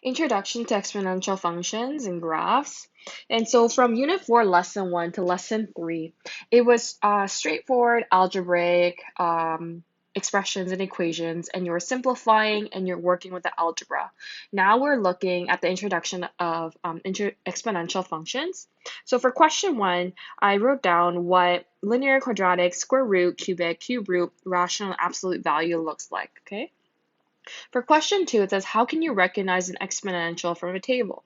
Introduction to Exponential Functions and Graphs. And so from Unit 4, Lesson 1 to Lesson 3, it was straightforward algebraic expressions and equations, and you're simplifying and you're working with the algebra. Now we're looking at the introduction of exponential functions. So for question 1, I wrote down what linear, quadratic, square root, cubic, cube root, rational, absolute value looks like, okay? For question 2, it says, how can you recognize an exponential from a table?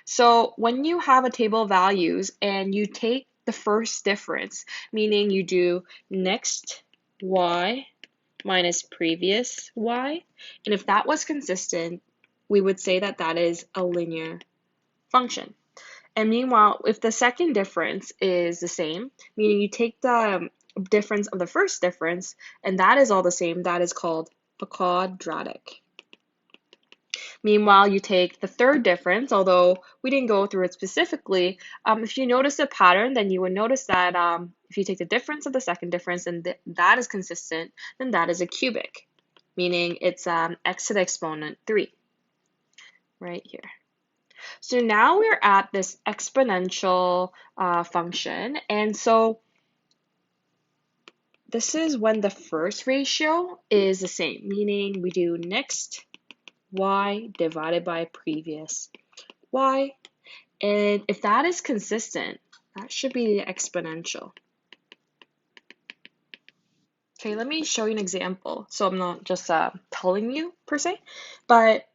So when you have a table of values and you take the first difference, meaning you do next y minus previous y, and if that was consistent, we would say that that is a linear function. And meanwhile, if the second difference is the same, meaning you take the difference of the first difference, and that is all the same, that is called a quadratic. Meanwhile, you take the third difference, although we didn't go through it specifically. If you notice a pattern, then you would notice that if you take the difference of the second difference and that is consistent, then that is a cubic, meaning it's x to the exponent 3, right here. So now we're at this exponential function, and so this is when the first ratio is the same, meaning we do next y divided by previous y, and if that is consistent, that should be the exponential. Okay, let me show you an example. So I'm not just telling you per se, but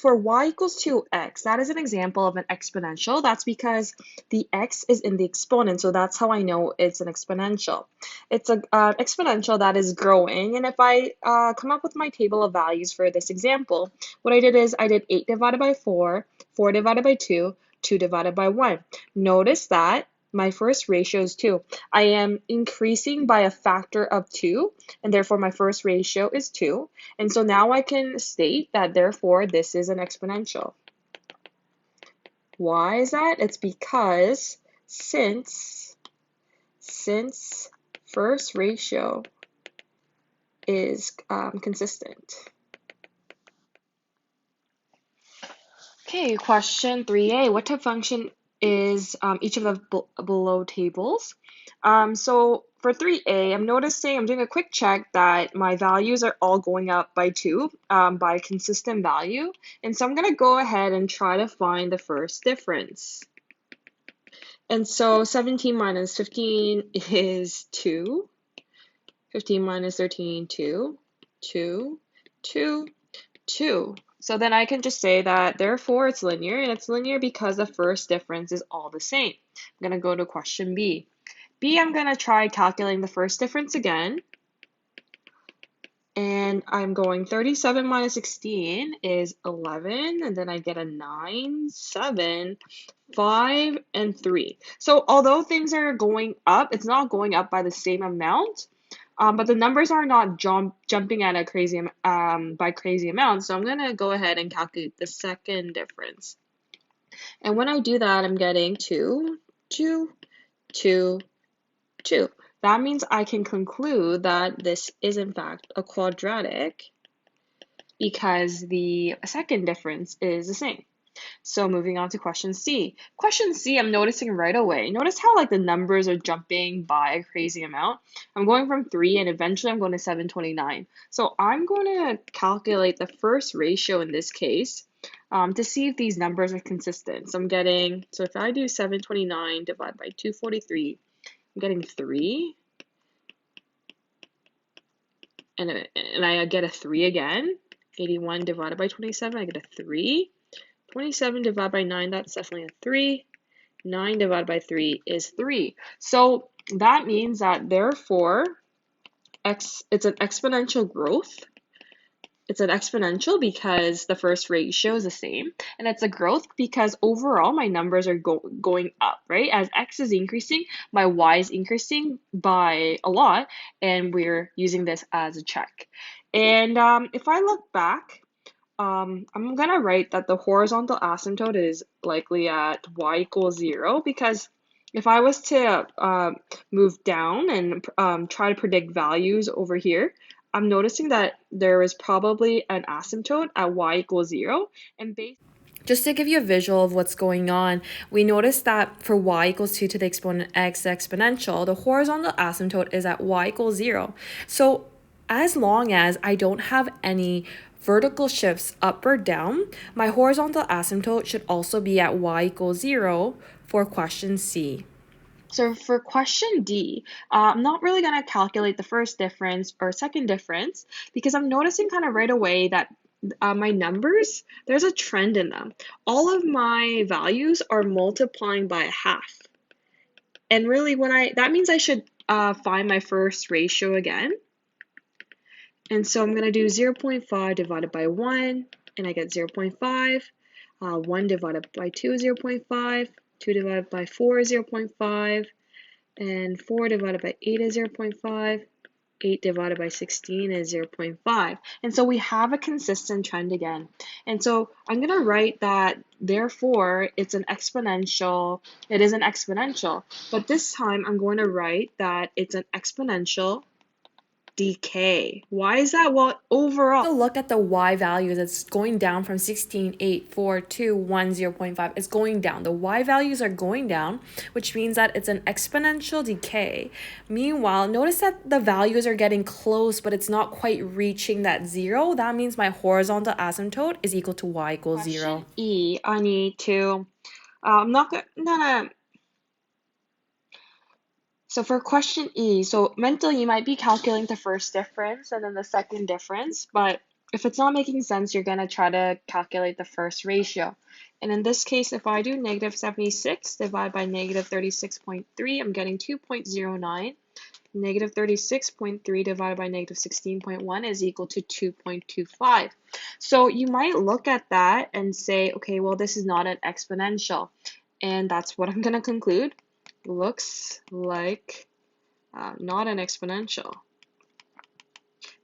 for y equals to x, that is an example of an exponential. That's because the x is in the exponent, so that's how I know it's an exponential. It's an exponential that is growing, and if I come up with my table of values for this example, what I did is I did 8 divided by 4, 4 divided by 2, 2 divided by 1. Notice that my first ratio is 2. I am increasing by a factor of 2, and therefore my first ratio is 2. And so now I can state that therefore this is an exponential. Why is that? It's because since first ratio is consistent. Okay, question 3a. What type of function is each of the below tables? So for 3a, I'm noticing, I'm doing a quick check that my values are all going up by 2 by consistent value. And so I'm going to go ahead and try to find the first difference. And so 17 minus 15 is 2. 15 minus 13, 2. 2, 2, 2. So then I can just say that therefore it's linear, and it's linear because the first difference is all the same. I'm going to go to question B. B, I'm going to try calculating the first difference again. And I'm going 37 minus 16 is 11, and then I get a 9, 7, 5, and 3. So although things are going up, it's not going up by the same amount. But the numbers are not jumping at a crazy by crazy amounts. So I'm going to go ahead and calculate the second difference. And when I do that, I'm getting 2, 2, 2, 2. That means I can conclude that this is in fact a quadratic because the second difference is the same. So moving on to question C. Question C, I'm noticing right away. Notice how like the numbers are jumping by a crazy amount. I'm going from 3 and eventually I'm going to 729. So I'm going to calculate the first ratio in this case to see if these numbers are consistent. So I'm getting, so if I do 729 divided by 243, I'm getting 3. And I get a 3 again. 81 divided by 27, I get a 3. 27 divided by 9, that's definitely a 3. 9 divided by 3 is 3. So that means that therefore it's an exponential growth. It's an exponential because the first ratio is the same, and it's a growth because overall my numbers are going up, right? As x is increasing, my y is increasing by a lot, and we're using this as a check. And if I look back, I'm gonna write that the horizontal asymptote is likely at y equals 0 because if I was to move down and try to predict values over here, I'm noticing that there is probably an asymptote at y equals 0, and based Just to give you a visual of what's going on, we notice that for y equals 2 to the exponent x exponential, the horizontal asymptote is at y equals 0. So as long as I don't have any vertical shifts up or down, my horizontal asymptote should also be at y equals 0 for question C. So for question D, I'm not really going to calculate the first difference or second difference because I'm noticing kind of right away that my numbers, there's a trend in them. All of my values are multiplying by half. And really that means I should find my first ratio again. And so I'm going to do 0.5 divided by 1, and I get 0.5. 1 divided by 2 is 0.5. 2 divided by 4 is 0.5. And 4 divided by 8 is 0.5. 8 divided by 16 is 0.5. And so we have a consistent trend again. And so I'm going to write that, therefore, it is an exponential, but this time I'm going to write that it's an exponential decay. Why is that? Well, overall, To look at the y values, it's going down from 16, 8, 4, 2, 1, 0.5. It's going down. The y values are going down, which means that it's an exponential decay. Meanwhile, notice that the values are getting close, but it's not quite reaching that 0. That means my horizontal asymptote is equal to y equals 0. question E, I need to, I'm not gonna, so for question E, so mentally you might be calculating the first difference and then the second difference, but if it's not making sense, you're going to try to calculate the first ratio. And in this case, if I do negative 76 divided by negative 36.3, I'm getting 2.09. Negative 36.3 divided by negative 16.1 is equal to 2.25. So you might look at that and say, okay, well, this is not an exponential. And that's what I'm going to conclude. Looks like not an exponential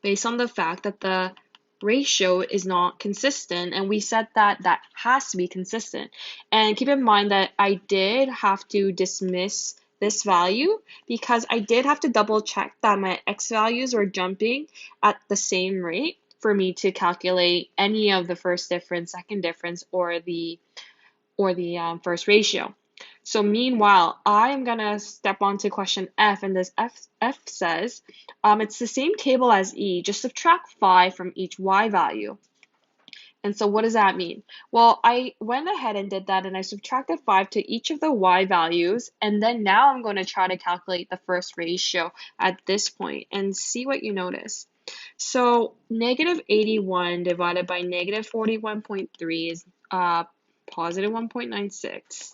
based on the fact that the ratio is not consistent, and we said that that has to be consistent. And keep in mind that I did have to dismiss this value because I did have to double check that my x values were jumping at the same rate for me to calculate any of the first difference, second difference, or the first ratio. So meanwhile, I'm gonna step on to question F, and this F says, it's the same table as E, just subtract 5 from each Y value. And so what does that mean? Well, I went ahead and did that, and I subtracted 5 to each of the Y values, and then now I'm going to try to calculate the first ratio at this point and see what you notice. So negative 81 divided by negative 41.3 is positive 1.96.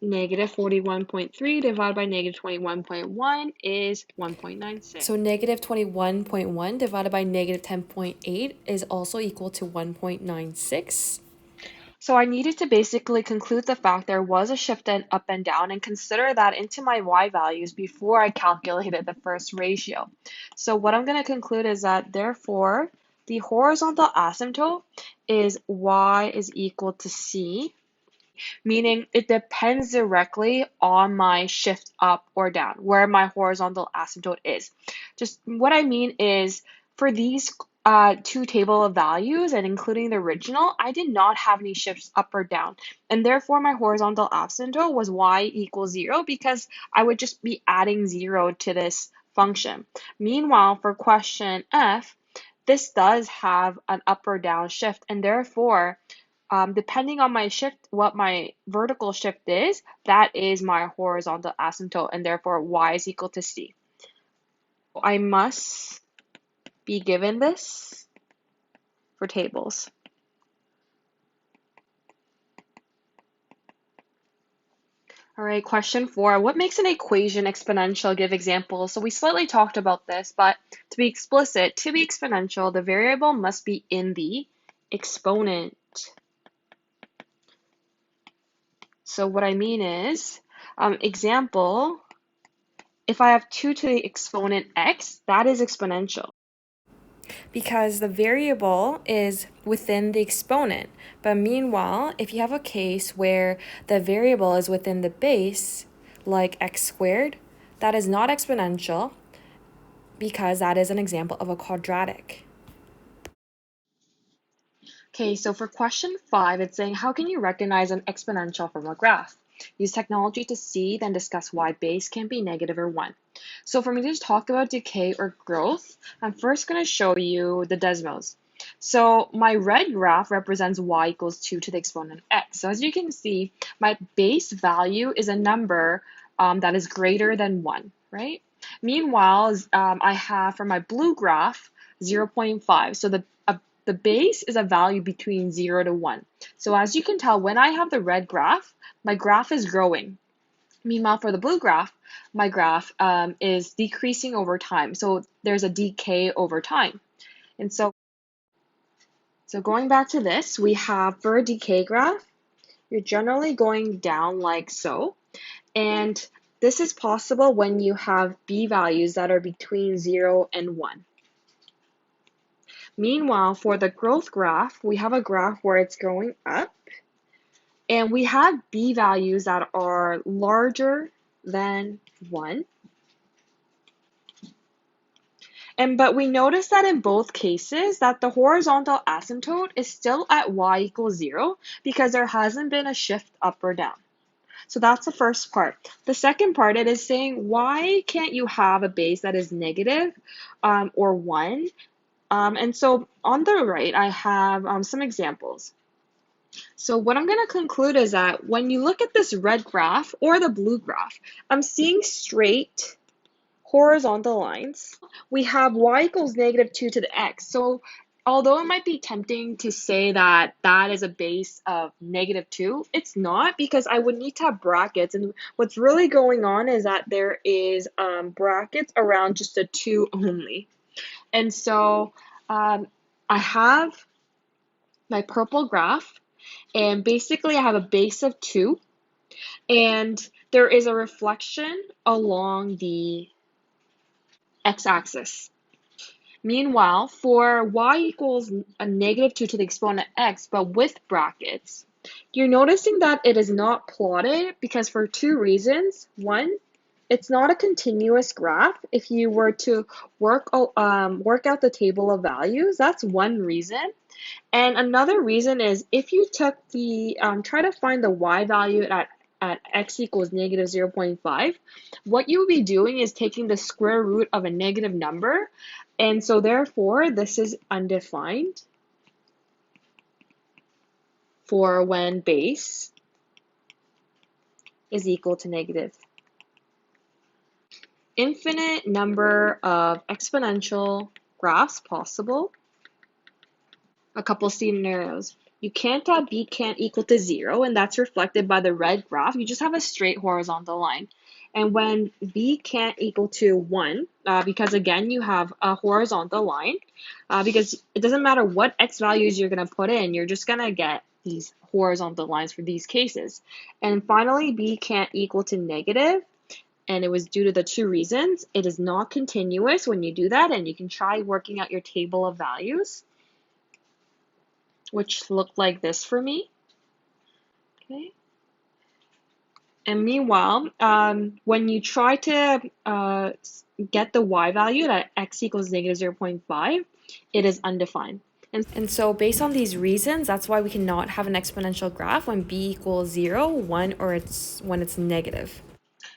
Negative 41.3 divided by negative 21.1 is 1.96. So negative 21.1 divided by negative 10.8 is also equal to 1.96. So I needed to basically conclude the fact there was a shift in up and down and consider that into my y values before I calculated the first ratio. So what I'm going to conclude is that therefore the horizontal asymptote is y is equal to c, meaning it depends directly on my shift up or down, where my horizontal asymptote is. Just what I mean is for these two table of values and including the original, I did not have any shifts up or down. And therefore my horizontal asymptote was y equals 0 because I would just be adding 0 to this function. Meanwhile, for question F, this does have an up or down shift, and therefore depending on my shift, what my vertical shift is, that is my horizontal asymptote, and therefore y is equal to c. I must be given this for tables. All right, question 4. What makes an equation exponential? Give examples. So we slightly talked about this, but to be explicit, to be exponential, the variable must be in the exponent. So what I mean is, example, if I have 2 to the exponent x, that is exponential. Because the variable is within the exponent. But meanwhile, if you have a case where the variable is within the base, like x squared, that is not exponential because that is an example of a quadratic. Okay, so for question 5, it's saying, how can you recognize an exponential from a graph? Use technology to see, then discuss why base can be negative or 1. So for me to talk about decay or growth, I'm first going to show you the Desmos. So my red graph represents y equals 2 to the exponent x. So as you can see, my base value is a number that is greater than 1, right? Meanwhile, I have for my blue graph 0.5. So the base is a value between 0 to 1. So as you can tell, when I have the red graph, my graph is growing. Meanwhile, for the blue graph, my graph is decreasing over time. So there's a decay over time. And so going back to this, we have for a decay graph, you're generally going down like so. And this is possible when you have b values that are between 0 and 1. Meanwhile, for the growth graph, we have a graph where it's going up, and we have b values that are larger than 1. But we notice that in both cases that the horizontal asymptote is still at y equals 0 because there hasn't been a shift up or down. So that's the first part. The second part, it is saying, why can't you have a base that is negative or 1? And so on the right, I have some examples. So what I'm going to conclude is that when you look at this red graph or the blue graph, I'm seeing straight horizontal lines. We have y equals negative 2 to the x. So although it might be tempting to say that that is a base of negative 2, it's not, because I would need to have brackets. And what's really going on is that there is brackets around just a 2 only. And so I have my purple graph, and basically I have a base of 2, and there is a reflection along the x-axis. Meanwhile, for y equals a negative 2 to the exponent x, but with brackets, you're noticing that it is not plotted because for 2 reasons. One, it's not a continuous graph. If you were to work out the table of values, that's one reason. And another reason is if you took the, try to find the y value at x equals negative 0.5, what you would be doing is taking the square root of a negative number, and so therefore this is undefined for when base is equal to negative. Infinite number of exponential graphs possible. A couple scenarios. You can't have b can't equal to 0, and that's reflected by the red graph. You just have a straight horizontal line. And when b can't equal to 1, because again, you have a horizontal line, because it doesn't matter what x values you're going to put in, you're just going to get these horizontal lines for these cases. And finally, b can't equal to negative, and it was due to the 2 reasons. It is not continuous when you do that, and you can try working out your table of values, which looked like this for me. Okay. And meanwhile, when you try to get the y value at x equals negative 0.5, it is undefined. And so based on these reasons, that's why we cannot have an exponential graph when b equals 0, 1, or when it's negative.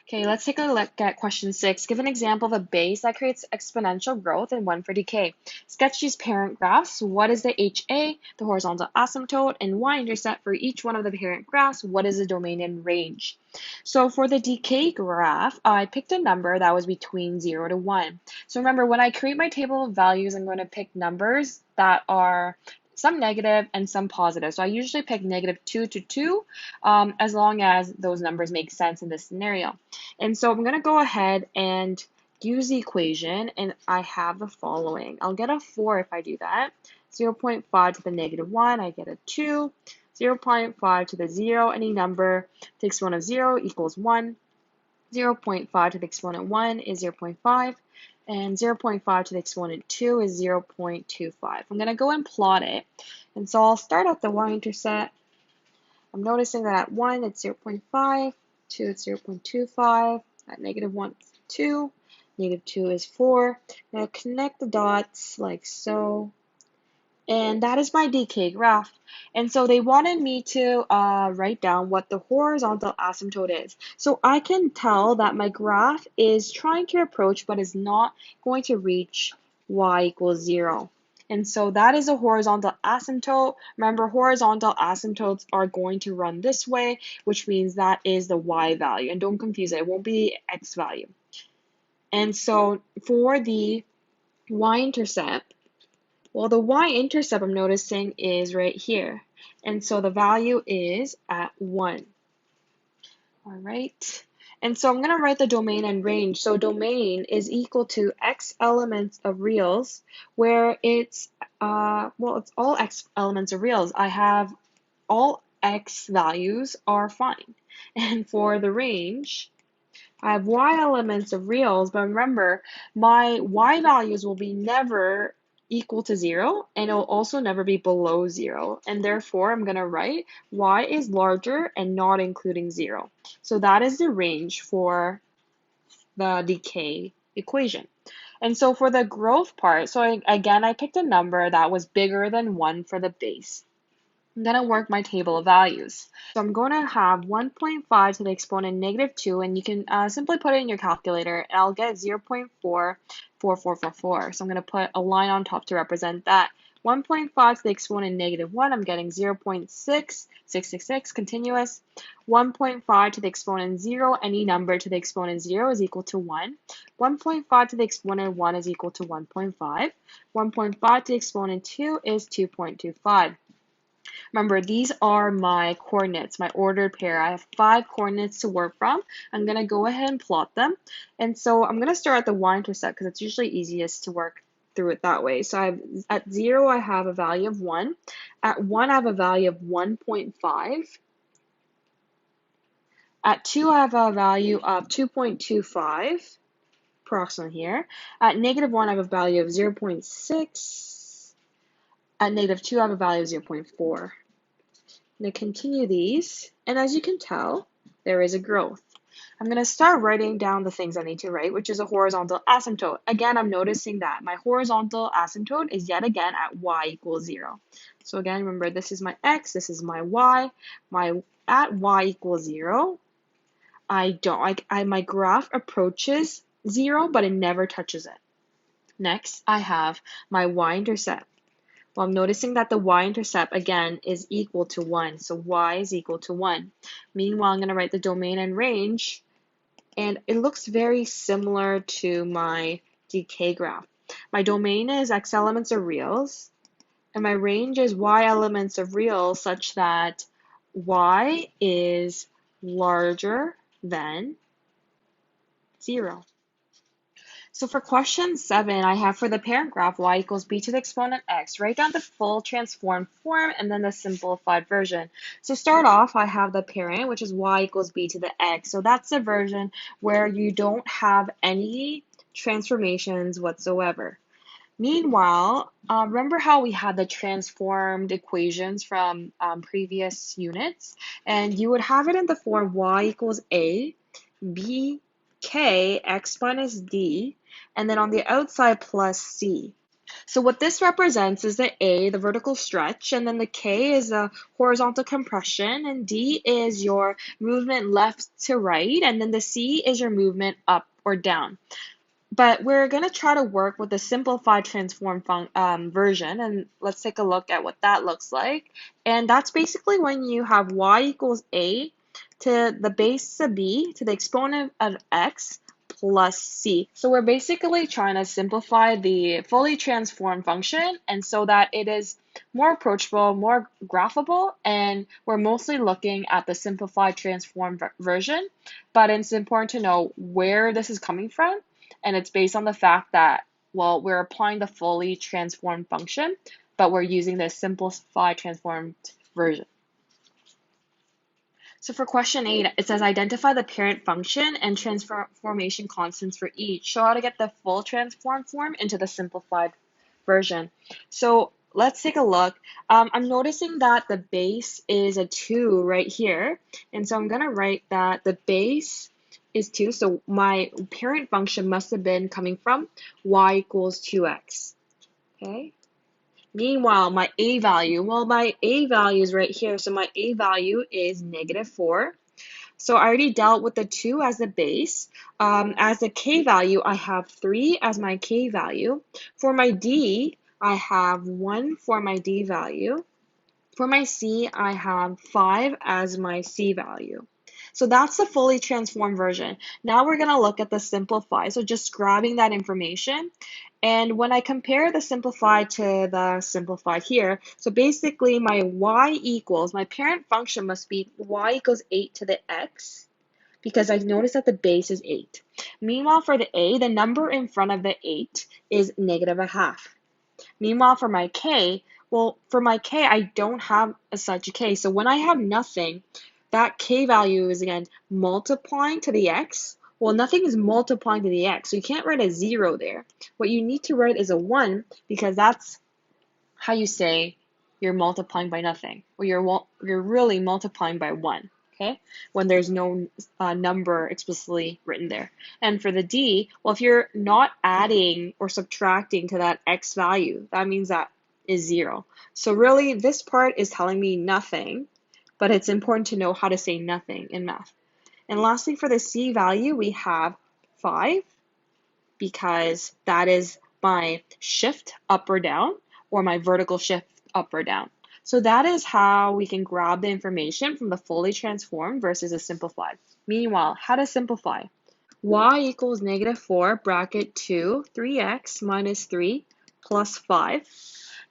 Okay, let's take a look at question 6. Give an example of a base that creates exponential growth and one for decay. Sketch these parent graphs. What is the HA, the horizontal asymptote, and y-intercept for each one of the parent graphs? What is the domain and range? So for the decay graph, I picked a number that was between 0 to 1. So remember, when I create my table of values, I'm going to pick numbers that are some negative and some positive. So I usually pick negative 2 to 2, as long as those numbers make sense in this scenario. And so I'm going to go ahead and use the equation, and I have the following. I'll get a 4 if I do that. 0.5 to the negative 1, I get a 2. 0.5 to the 0, any number to the exponent of 0 equals 1. 0.5 to the exponent 1 is 0.5. And 0.5 to the exponent 2 is 0.25. I'm going to go and plot it. And so I'll start at the y-intercept. I'm noticing that at 1, it's 0.5. 2, it's 0.25. At negative 1, it's 2. Negative 2 is 4. Now connect the dots like so. And that is my decay graph. And so they wanted me to write down what the horizontal asymptote is. So I can tell that my graph is trying to approach but is not going to reach y equals 0. And so that is a horizontal asymptote. Remember, horizontal asymptotes are going to run this way, which means that is the y value. And don't confuse it, it won't be x value. And so for the y-intercept, well, the y-intercept I'm noticing is right here. And so the value is at 1. All right. And so I'm going to write the domain and range. So domain is equal to x elements of reals, where it's, it's all x elements of reals. I have all x values are fine. And for the range, I have y elements of reals, but remember, my y values will be never equal to 0, and it will also never be below 0. And therefore, I'm going to write y is larger and not including 0. So that is the range for the decay equation. And so for the growth part, so again, I picked a number that was bigger than 1 for the base. I'm going to work my table of values. So I'm going to have 1.5 to the exponent -2, and you can simply put it in your calculator, and I'll get 0.44444. So I'm going to put a line on top to represent that. 1.5 to the exponent -1, I'm getting 0.6666 continuous. 1.5 to the exponent 0, any number to the exponent 0 is equal to 1. 1.5 to the exponent 1 is equal to 1.5. 1.5 to the exponent 2 is 2.25. Remember, these are my coordinates, my ordered pair. I have 5 coordinates to work from. I'm going to go ahead and plot them. And so I'm going to start at the y-intercept because it's usually easiest to work through it that way. So at 0, I have a value of 1. At 1, I have a value of 1.5. At 2, I have a value of 2.25, approximate here. At -1, I have a value of 0.6. At -2, I have a value of 0.4. I'm going to continue these, and as you can tell, there is a growth. I'm going to start writing down the things I need to write, which is a horizontal asymptote. Again, I'm noticing that my horizontal asymptote is yet again at y equals 0. So again, remember, this is my x, this is my y. At y equals 0, my graph approaches 0, but it never touches it. Next, I have my y-intercept. Well, I'm noticing that the y-intercept, again, is equal to 1. So y is equal to 1. Meanwhile, I'm going to write the domain and range, and it looks very similar to my decay graph. My domain is x elements of reals, and my range is y elements of reals such that y is larger than 0. So for question 7, I have for the parent graph y equals b to the exponent x, write down the full transformed form and then the simplified version. So start off, I have the parent, which is y equals b to the x. So that's the version where you don't have any transformations whatsoever. Meanwhile, remember how we had the transformed equations from previous units? And you would have it in the form y equals a, b, k, x minus d, and then on the outside plus c. So what this represents is the A, the vertical stretch, and then the K is a horizontal compression, and D is your movement left to right, and then the C is your movement up or down. But we're going to try to work with the simplified transform version, and let's take a look at what that looks like. And that's basically when you have y equals a to the base of b to the exponent of x plus c. So we're basically trying to simplify the fully transformed function, and so that it is more approachable, more graphable, and we're mostly looking at the simplified transform version. But it's important to know where this is coming from. And it's based on the fact that, well, we're applying the fully transformed function, but we're using the simplified transformed version. So for question 8, it says identify the parent function and transformation constants for each. Show how to get the full transformed form into the simplified version. So let's take a look. I'm noticing that the base is a 2 right here. And so I'm going to write that the base is 2. So my parent function must have been coming from y equals 2x. Okay. Meanwhile, my a value, well, my a value is right here. So my a value is -4. So I already dealt with the 2 as the base. As a k value, I have 3 as my k value. For my d, I have 1 for my d value. For my c, I have 5 as my c value. So that's the fully transformed version. Now we're going to look at the simplified. So just grabbing that information. And when I compare the simplified to the simplified here, so basically my y equals, my parent function must be y equals 8 to the x, because I've noticed that the base is 8. Meanwhile, for the a, the number in front of the 8 is -1/2. Meanwhile, for my k, well, for my k, I don't have such a k. So when I have nothing, that k value is, again, multiplying to the x. Well, nothing is multiplying to the x, so you can't write a 0 there. What you need to write is a 1, because that's how you say you're multiplying by nothing, or you're really multiplying by 1, okay? When there's no number explicitly written there. And for the d, well, if you're not adding or subtracting to that x value, that means that is 0. So really, this part is telling me nothing, but it's important to know how to say nothing in math. And lastly, for the c value, we have 5, because that is my shift up or down, or my vertical shift up or down. So that is how we can grab the information from the fully transformed versus a simplified. Meanwhile, how to simplify? Y equals -4 bracket 2, 3x minus 3 plus 5.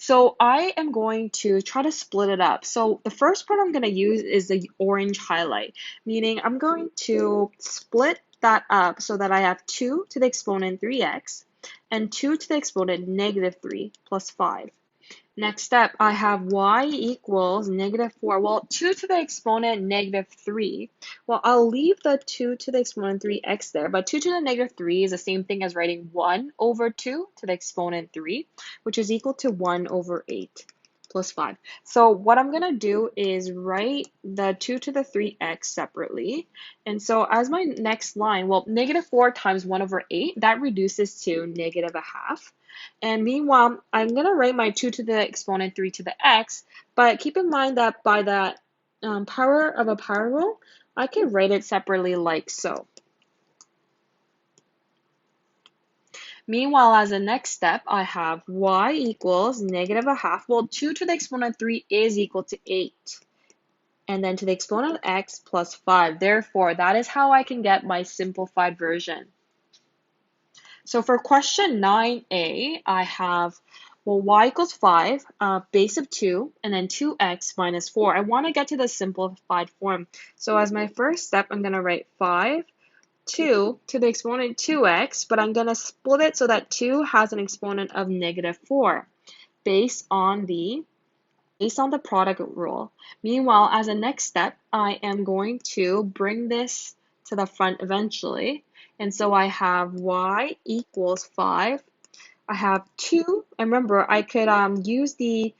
So I am going to try to split it up. So the first part I'm going to use is the orange highlight, meaning I'm going to split that up so that I have 2 to the exponent 3x and 2 to the exponent -3 plus 5. Next step, I have y equals -4. Well, 2 to the exponent -3. Well, I'll leave the 2 to the exponent 3x there, but 2 to the -3 is the same thing as writing 1 over 2 to the exponent 3, which is equal to 1 over 8 plus 5. So what I'm going to do is write the 2 to the 3x separately. And so as my next line, well, -4 times 1 over 8, that reduces to -1/2. And meanwhile, I'm going to write my 2 to the exponent 3 to the x, but keep in mind that by the power of a power rule, I can write it separately like so. Meanwhile, as a next step, I have y equals -1/2. Well, 2 to the exponent 3 is equal to 8. And then to the exponent of x plus 5. Therefore, that is how I can get my simplified version. So for question 9a, I have, well, y equals 5, base of 2, and then 2x minus 4. I want to get to the simplified form. So as my first step, I'm going to write 5, 2 to the exponent 2x, but I'm going to split it so that 2 has an exponent of -4 based on the product rule. Meanwhile, as a next step, I am going to bring this to the front eventually. And so I have y equals 5. I have 2. And remember, I could use the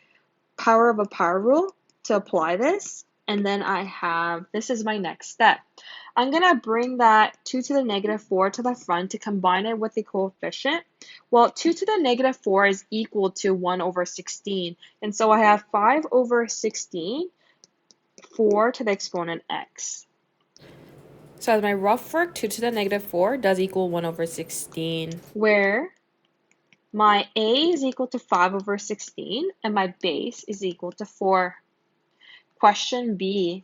power of a power rule to apply this. And then I have, this is my next step. I'm going to bring that 2 to the -4 to the front to combine it with the coefficient. Well, 2 to the -4 is equal to 1 over 16. And so I have 5 over 16, 4 to the exponent x. So as my rough work, 2 to the -4 does equal 1 over 16. Where my a is equal to 5 over 16 and my base is equal to 4. Question B.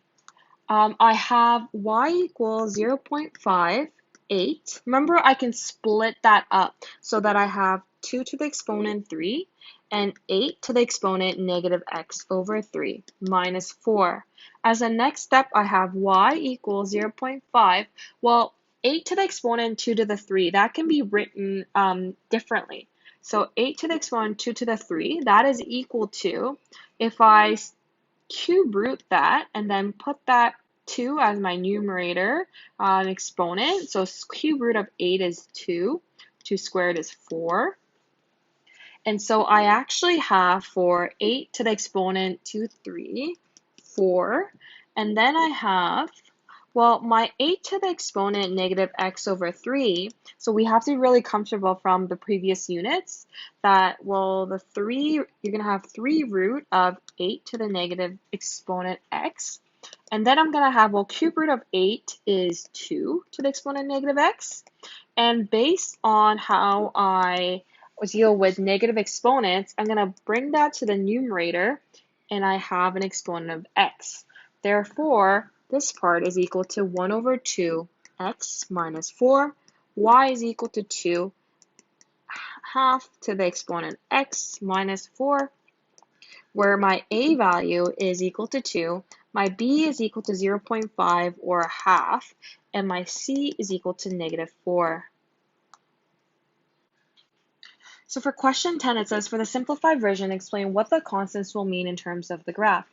I have y equals 0.58. Remember, I can split that up so that I have 2 to the exponent 3 and 8 to the exponent -x over 3 minus 4. As a next step, I have y equals 0.5. Well, 8 to the exponent 2 to the 3, that can be written differently. So 8 to the exponent 2 to the 3, that is equal to, if I cube root that and then put that 2 as my numerator exponent. So cube root of 8 is 2. 2 squared is 4. And so I actually have for 8 to the exponent 2, 3, 4. And then I have Well, my 8 to the exponent negative x over 3, so we have to be really comfortable from the previous units that, well, the 3, you're going to have 3 root of 8 to the negative exponent x. And then I'm going to have, well, cube root of 8 is 2 to the exponent negative x. And based on how I deal with negative exponents, I'm going to bring that to the numerator, and I have an exponent of x. Therefore, this part is equal to 1 over 2 x minus 4. Y is equal to 2 half to the exponent x minus 4, where my a value is equal to 2, my b is equal to 0 0.5 or a half, and my c is equal to negative 4. So for question 10, it says, for the simplified version, explain what the constants will mean in terms of the graph.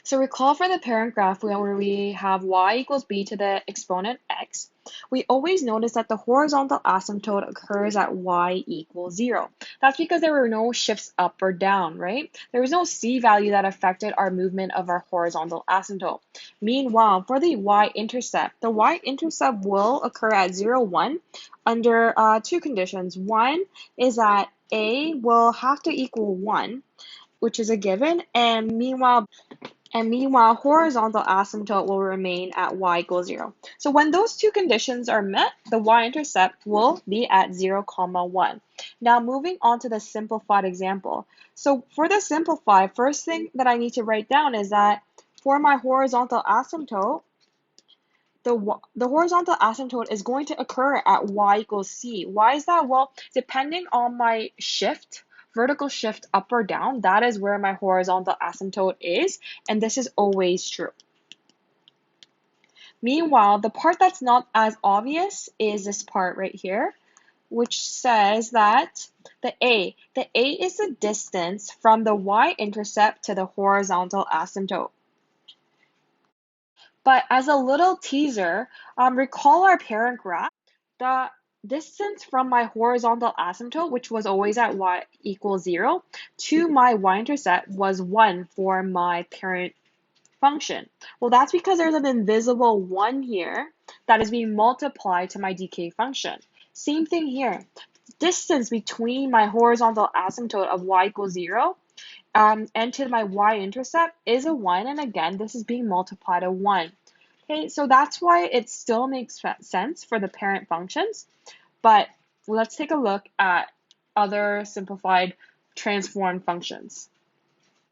So recall for the parent graph where we have y equals b to the exponent x, we always notice that the horizontal asymptote occurs at y equals 0. That's because there were no shifts up or down, right? There was no c value that affected our movement of our horizontal asymptote. Meanwhile, for the y-intercept, the y-intercept will occur at 0, 1 under two conditions. One is that a will have to equal 1, which is a given, and meanwhile, horizontal asymptote will remain at y equals 0. So when those two conditions are met, the y-intercept will be at 0, 1. Now moving on to the simplified example. So for the simplified, first thing that I need to write down is that for my horizontal asymptote, the horizontal asymptote is going to occur at y equals c. Why is that? Well, depending on my shift, vertical shift up or down, that is where my horizontal asymptote is, and this is always true. Meanwhile, the part that's not as obvious is this part right here, which says that the A is the distance from the y-intercept to the horizontal asymptote. But as a little teaser, recall our parent graph. The distance from my horizontal asymptote, which was always at y equals 0, to my y-intercept was 1 for my parent function. Well, that's because there's an invisible 1 here that is being multiplied to my decay function. Same thing here. Distance between my horizontal asymptote of y equals 0 and to my y-intercept is a 1, and again, this is being multiplied to 1. Okay, so that's why it still makes sense for the parent functions, but let's take a look at other simplified transformed functions.